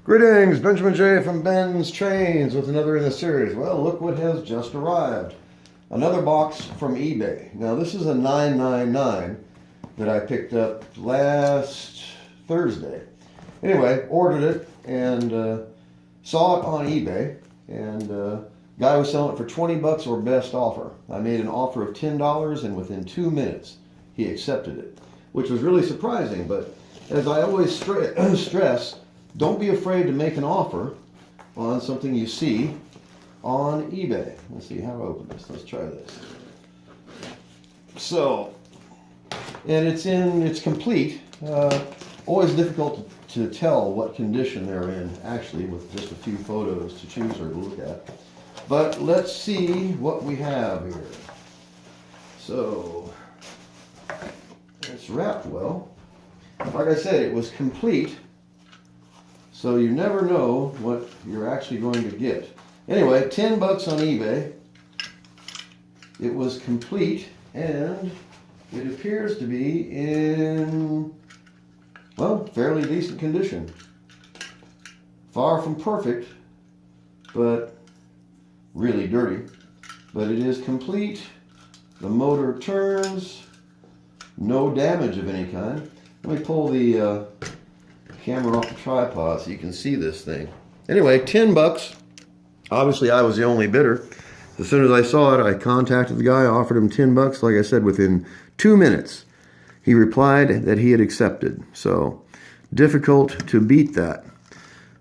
Greetings, Benjamin J. from Ben's Trains with another in the series. Well, look what has just arrived. Another box from eBay. Now, this is a 999 that I picked up last Thursday. Anyway, ordered it and saw it on eBay, and guy was selling it for 20 bucks or best offer. I made an offer of $10, and within 2 minutes, he accepted it, which was really surprising. But as I always stress, don't be afraid to make an offer on something you see on eBay. Let's see, how do I open this? Let's try this. So, and it's complete. Always difficult to tell what condition they're in, actually, with just a few photos to choose or to look at. But let's see what we have here. So, it's wrapped well. Like I said, it was complete. So you never know what you're actually going to get. Anyway, 10 bucks on eBay. It was complete, and it appears to be in, well, fairly decent condition. Far from perfect, but really dirty. But it is complete. The motor turns. No damage of any kind. Let me pull the camera off the tripod so you can see this thing. Anyway, 10 bucks. Obviously, I was the only bidder. As soon as I saw it, I contacted the guy, offered him 10 bucks. Like I said, within 2 minutes, he replied that he had accepted. So, difficult to beat that.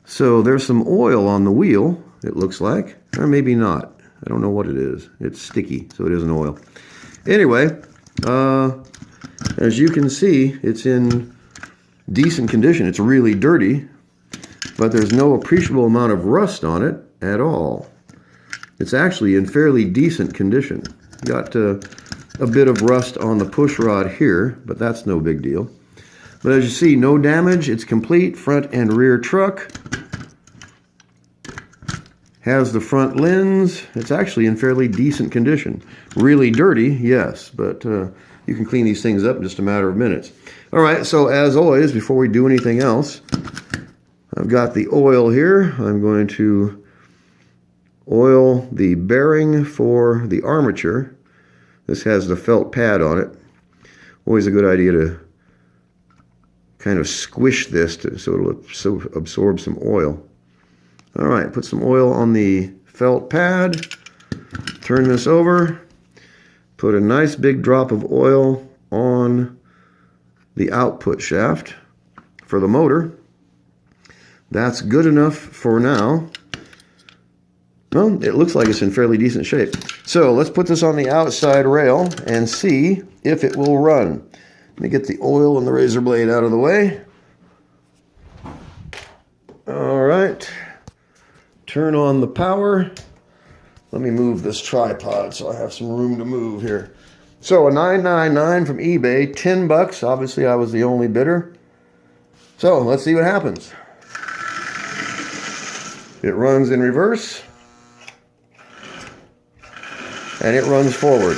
So, there's some oil on the wheel, it looks like. Or maybe not. I don't know what it is. It's sticky, so it isn't oil. Anyway, as you can see, it's in decent condition. It's really dirty, but there's no appreciable amount of rust on it at all. It's actually in fairly decent condition. Got a bit of rust on the push rod here, but that's no big deal. But as you see, no damage. It's complete. Front and rear truck. Has the front lens. It's actually in fairly decent condition. Really dirty, yes, but you can clean these things up in just a matter of minutes. All right, so as always, before we do anything else, I've got the oil here. I'm going to oil the bearing for the armature. This has the felt pad on it. Always a good idea to kind of squish this so it'll absorb some oil. All right, put some oil on the felt pad. Turn this over. Put a nice big drop of oil on the output shaft for the motor. That's good enough for now. Well, it looks like it's in fairly decent shape. So let's put this on the outside rail and see if it will run. Let me get the oil and the razor blade out of the way. All right. Turn on the power. Let me move this tripod so I have some room to move here. So a 999 from eBay, 10 bucks. Obviously, I was the only bidder. So let's see what happens. It runs in reverse. And it runs forward.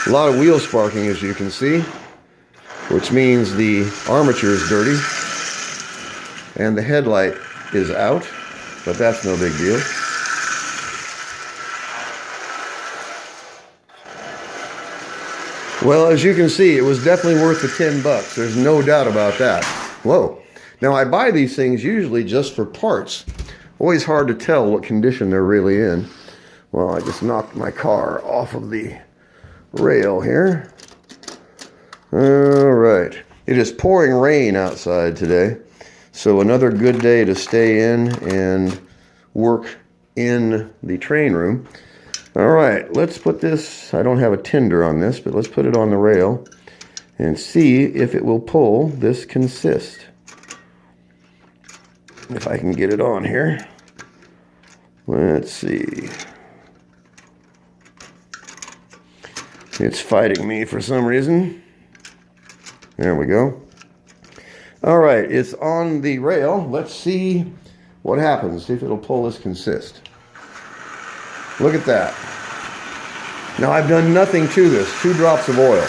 A lot of wheel sparking, as you can see, which means the armature is dirty. And the headlight is out, but that's no big deal. Well, as you can see, it was definitely worth the 10 bucks. There's no doubt about that. Whoa. Now, I buy these things usually just for parts. Always hard to tell what condition they're really in. Well, I just knocked my car off of the rail here. All right. It is pouring rain outside today. So another good day to stay in and work in the train room. All right, let's put this, I don't have a tender on this, but let's put it on the rail and see if it will pull this consist. If I can get it on here. Let's see. It's fighting me for some reason. There we go. All right, it's on the rail. Let's see what happens, see if it'll pull this consist. Look at that. Now I've done nothing to this, 2 drops of oil.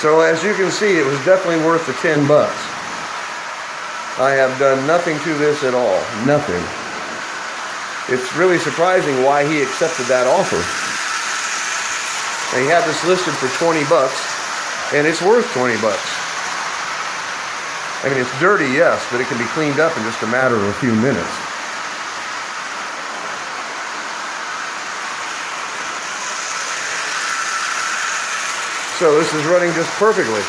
So as you can see, it was definitely worth the 10 bucks. I have done nothing to this at all. Nothing. It's really surprising why he accepted that offer. And he had this listed for 20 bucks, and it's worth 20 bucks. I mean, it's dirty, yes, but it can be cleaned up in just a matter of a few minutes. So this is running just perfectly.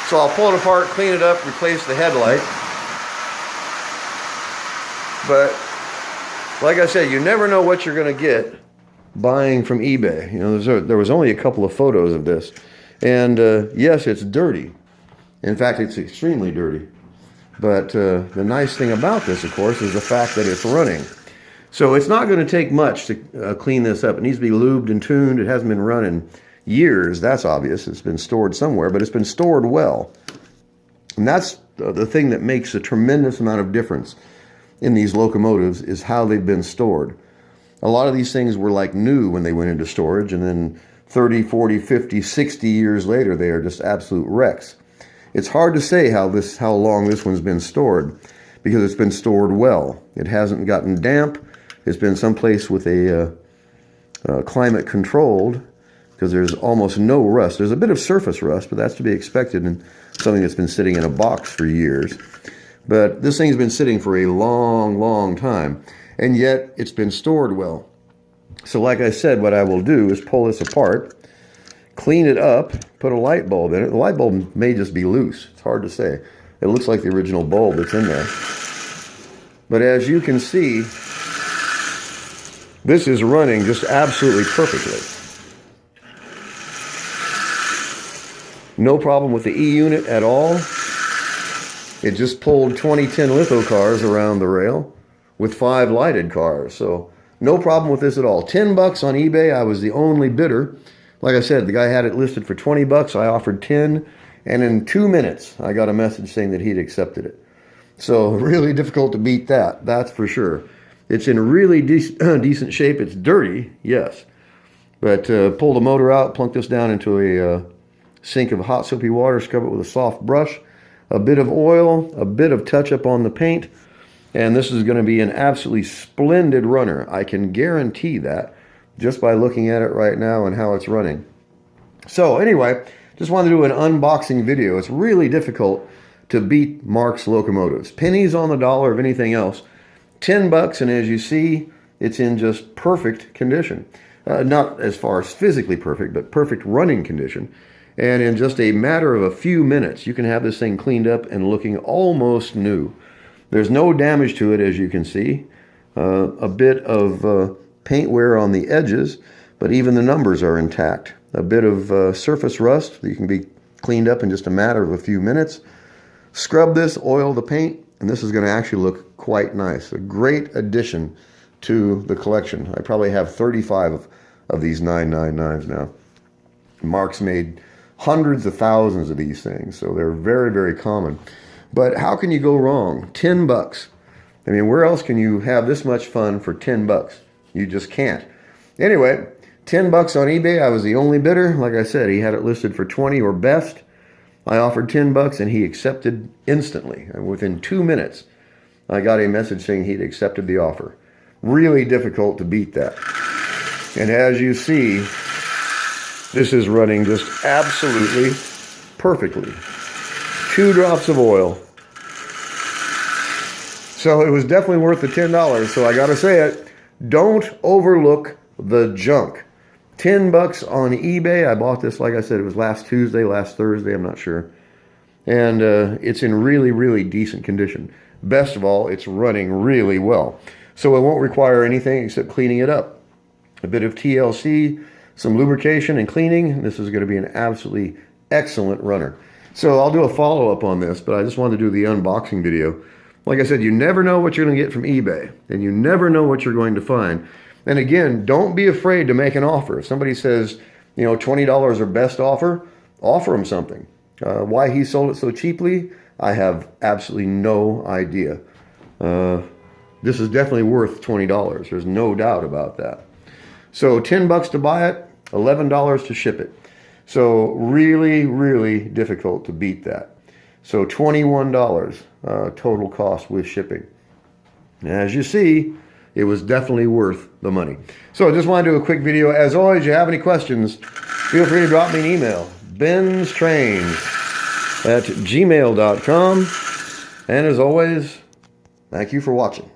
So I'll pull it apart, clean it up, replace the headlight. But like I said, you never know what you're going to get buying from eBay. You know, there was only a couple of photos of this. And yes, it's dirty. In fact, it's extremely dirty. But the nice thing about this, of course, is the fact that it's running. So it's not going to take much to clean this up. It needs to be lubed and tuned. It hasn't been run in years. That's obvious. It's been stored somewhere, but it's been stored well. And that's the thing that makes a tremendous amount of difference in these locomotives, is how they've been stored. A lot of these things were like new when they went into storage, and then 30, 40, 50, 60 years later, they are just absolute wrecks. It's hard to say how long this one's been stored, because it's been stored well. It hasn't gotten damp. It's been someplace with a climate controlled, because there's almost no rust. There's a bit of surface rust, but that's to be expected in something that's been sitting in a box for years. But this thing's been sitting for a long, long time, and yet it's been stored well. So like I said, what I will do is pull this apart, clean it up, put a light bulb in it. The light bulb may just be loose. It's hard to say. It looks like the original bulb that's in there. But as you can see, this is running just absolutely perfectly. No problem with the E-unit at all. It just pulled 2010 litho cars around the rail with 5 lighted cars. So no problem with this at all. 10 bucks on eBay. I was the only bidder. Like I said, the guy had it listed for 20 bucks. I offered 10. And in 2 minutes, I got a message saying that he'd accepted it. So really difficult to beat that. That's for sure. It's in really decent shape. It's dirty, yes. But pull the motor out, plunk this down into a sink of hot soapy water, scrub it with a soft brush, a bit of oil, a bit of touch-up on the paint, and this is going to be an absolutely splendid runner. I can guarantee that just by looking at it right now and how it's running. So anyway, just wanted to do an unboxing video. It's really difficult to beat Marx locomotives. Pennies on the dollar of anything else. 10 bucks, and as you see, it's in just perfect condition. Not as far as physically perfect, but perfect running condition. And in just a matter of a few minutes, you can have this thing cleaned up and looking almost new. There's no damage to it, as you can see. A bit of paint wear on the edges, but even the numbers are intact. A bit of surface rust that can be cleaned up in just a matter of a few minutes. Scrub this, oil the paint, and this is going to actually look quite nice. A great addition to the collection. I probably have 35 of these 999s now. Marx made hundreds of thousands of these things, so they're very, very common. But how can you go wrong? 10 bucks. I mean, where else can you have this much fun for 10 bucks? You just can't. Anyway, 10 bucks on eBay. I was the only bidder. Like I said, he had it listed for 20 or best. I offered 10 bucks and he accepted instantly. And within 2 minutes, I got a message saying he'd accepted the offer. Really difficult to beat that. And as you see, this is running just absolutely perfectly. 2 drops of oil. So it was definitely worth the $10. So I gotta say it, don't overlook the junk. 10 bucks on eBay. I bought this, like I said, it was last Tuesday, last Thursday, I'm not sure. And it's in really, really decent condition. Best of all, it's running really well. So it won't require anything except cleaning it up. A bit of TLC, some lubrication and cleaning. This is going to be an absolutely excellent runner. So I'll do a follow-up on this, but I just wanted to do the unboxing video. Like I said, you never know what you're going to get from eBay, and you never know what you're going to find. And again, don't be afraid to make an offer. If somebody says, you know, $20 or best offer, offer them something. Why he sold it so cheaply, I have absolutely no idea. This is definitely worth $20. There's no doubt about that. So 10 bucks to buy it. $11 to ship it. So really, really difficult to beat that. So $21 total cost with shipping. And as you see, it was definitely worth the money. So I just want to do a quick video. As always, if you have any questions, feel free to drop me an email. BENZTRAINZ@gmail.com. And as always, thank you for watching.